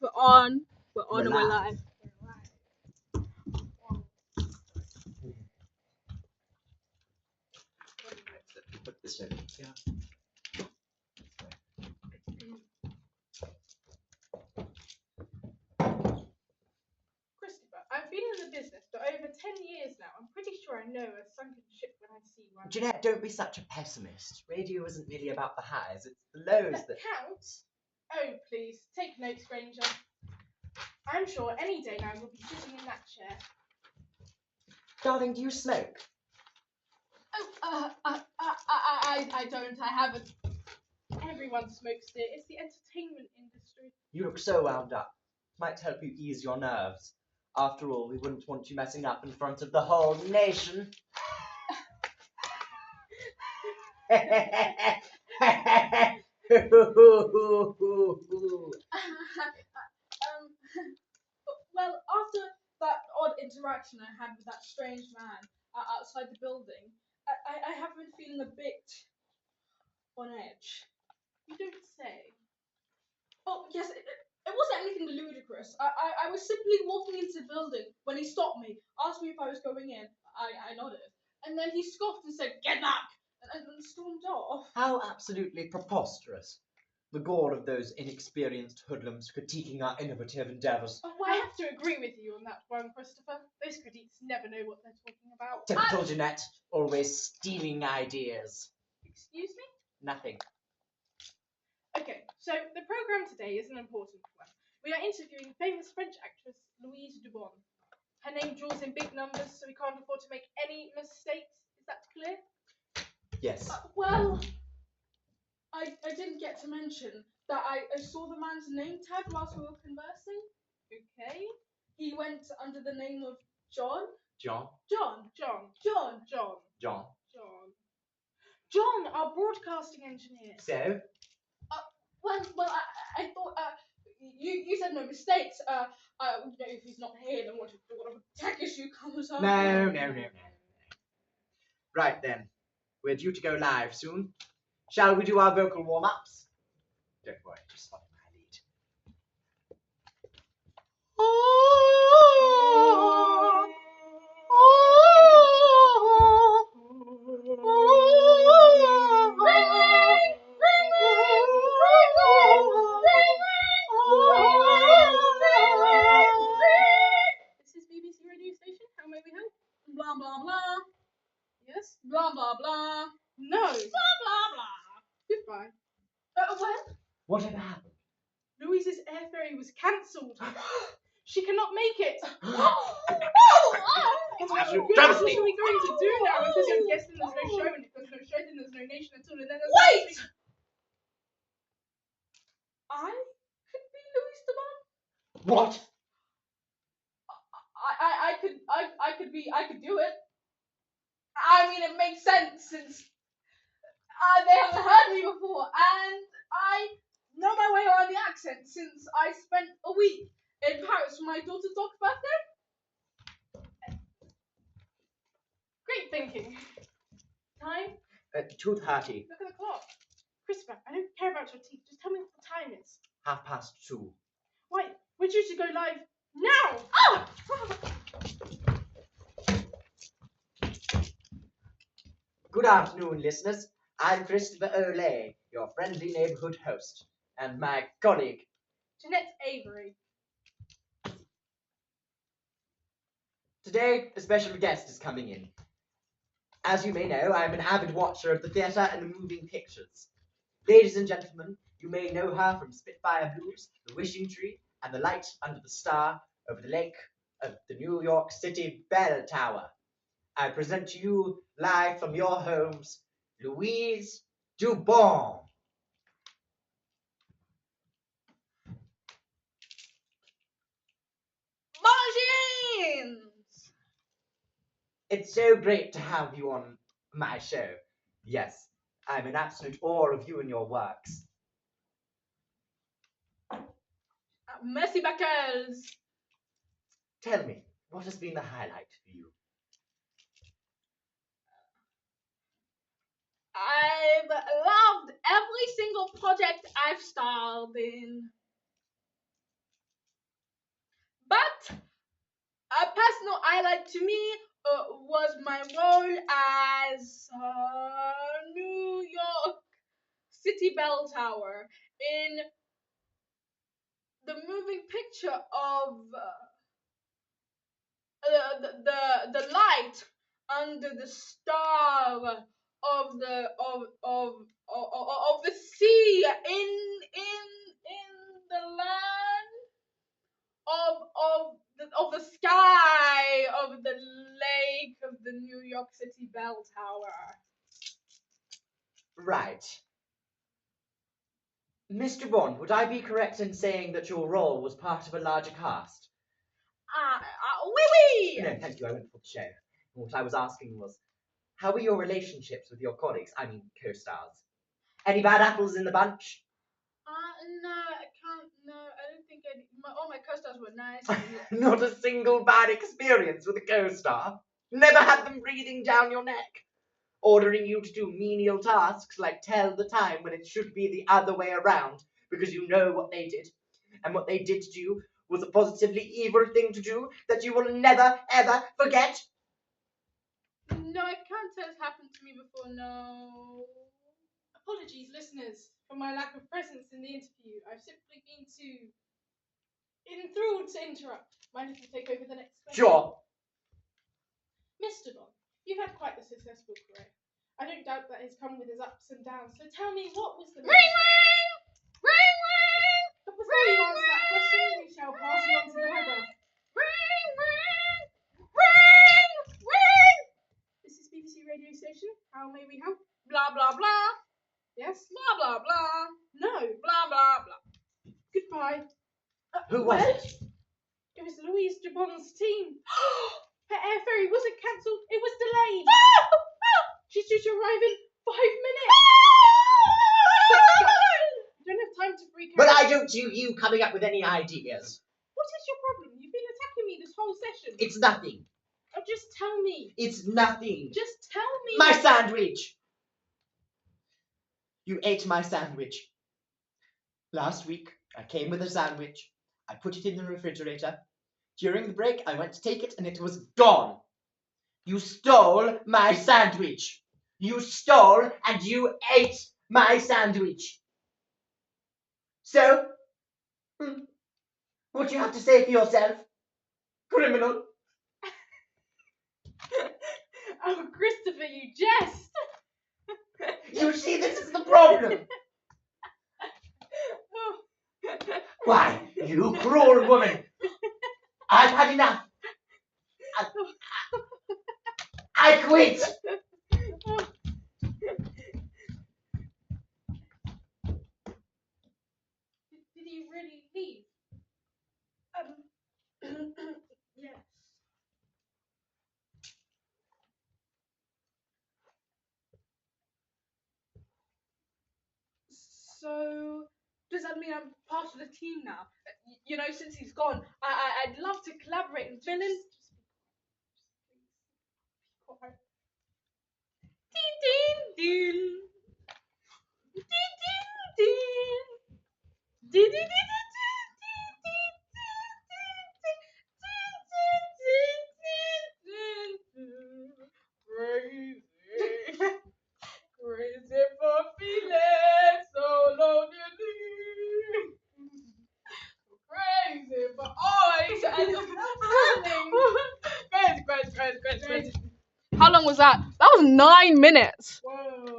we're on. We're on We're and we're live. live. Put this over here. Christopher, I've been in the business for over 10 years now. I'm pretty sure I know a sunken ship when I see one. Jeanette, don't be such a pessimist. Radio isn't really about the highs, it's the lows that count? Oh, please, take notes, Ranger. I'm sure any day now you'll be sitting in that chair. Darling, do you smoke? Oh, I don't. I haven't. Everyone smokes it. It's the entertainment industry. You look so wound up. Might help you ease your nerves. After all, we wouldn't want you messing up in front of the whole nation. Well, after that odd interaction I had with that strange man outside the building, I have been feeling a bit on edge. You don't say. Oh, yes, it wasn't anything ludicrous. I was simply walking into the building when he stopped me, asked me if I was going in. I nodded. And then he scoffed and said, "Get back!" and stormed off. How absolutely preposterous. The gall of those inexperienced hoodlums critiquing our innovative endeavours. Oh, I have to agree with you on that one, Christopher. Those critiques never know what they're talking about. Typical Jeanette, always stealing ideas. Excuse me? Nothing. Okay, so the program today is an important one. We are interviewing famous French actress Louise Dubon. Her name draws in big numbers, so we can't afford to make any mistakes. Is that clear? Yes. Well, I didn't get to mention that I saw the man's name tag whilst we were conversing. Okay. He went under the name of John. John. John, our broadcasting engineer. So? Well, I thought you said no mistakes. If he's not here, then what if a tech issue comes up? No. Right then, we're due to go live soon. Shall we do our vocal warm-ups? Don't worry, just follow my lead. This is BBC radio station. How may we help? Blah blah blah. Yes. Blah blah blah. No. Blah blah blah. Goodbye. Well, Whatever happened? Louise's air ferry was cancelled. She cannot make it. It's an absolute What travesty. are we going to do now? Because I'm guessing there's no show, and if there's no show, then there's no nation at all. And then there's Wait! I could be Louise Dubon. What? I could do it. I mean, it makes sense since they haven't heard me before, and I know my way around the accent since I spent a week in Paris for my daughter's dog's birthday. Great thinking. Time? 2:30. Look at the clock. Christopher, I don't care about your teeth. Just tell me what the time is. 2:30. Why? We're due to go live now. Oh! Good afternoon, listeners. I'm Christopher Olay, your friendly neighborhood host, and my colleague. Jeanette Avery. Today, a special guest is coming in. As you may know, I'm an avid watcher of the theatre and the moving pictures. Ladies and gentlemen, you may know her from Spitfire Blues, The Wishing Tree, and The Light Under the Star over the lake of the New York City Bell Tower. I present to you, live from your homes, Louise Dubon. Margins! It's so great to have you on my show. Yes, I'm in absolute awe of you and your works. Merci, Buckles. Tell me, what has been the highlight for you? I've loved every single project I've starred in. I liked to me was my role as New York City Bell Tower in the moving picture of the light under the star of the sea in the land of the sky of the lake of the New York City Bell Tower. Right. Mr. Bond, would I be correct in saying that your role was part of a larger cast? Oui, oui. No, thank you. I went for the show. What I was asking was, how were your relationships with your colleagues? I mean, co-stars. Any bad apples in the bunch? No, I can't. No, I don't think all my co-stars were nice. Not a single bad experience with a co-star? Never had them breathing down your neck? Ordering you to do menial tasks like tell the time when it should be the other way around because you know what they did. And what they did to you was a positively evil thing to do that you will never, ever forget? No, I can't say it's happened to me before, no. Apologies, listeners, for my lack of presence in the interview. I've simply been too enthralled to interrupt. Mind if you take over the next question? Sure. Mr. Bond, you've had quite a successful career. I don't doubt that has come with its ups and downs. So tell me, what was the Ring, ring! Ring, ring! But before you answer that question, we shall pass you on to the weather. Ring, ring! Ring, ring! This is BBC radio station. How may we help? Blah, blah, blah. Yes? Blah, blah, blah. No. Blah, blah, blah. Goodbye. Who was it? It was Louise Dubon's team. Her air ferry wasn't cancelled, it was delayed. She's due to arrive in 5 minutes. I don't have time to freak out. But I don't do you coming up with any ideas. What is your problem? You've been attacking me this whole session. It's nothing. Oh, just tell me. It's nothing. Just tell me. My sandwich! You ate my sandwich. Last week, I came with a sandwich. I put it in the refrigerator. During the break, I went to take it and it was gone. You stole my sandwich. You stole and you ate my sandwich. So, what do you have to say for yourself? Criminal. Oh, Christopher, you jest. You see, this is the problem. Why, you cruel woman. I've had enough. I quit. Did he really leave? Yes. So, does that mean I'm part of the team now? You know, since he's gone, I'd love to collaborate and fill in. Din, din, din. Din, din, din. Din, din, din, din, Crazy. Crazy for feeling so lonely. Crazy for always and Crazy. How long was that? That was 9 minutes. Whoa.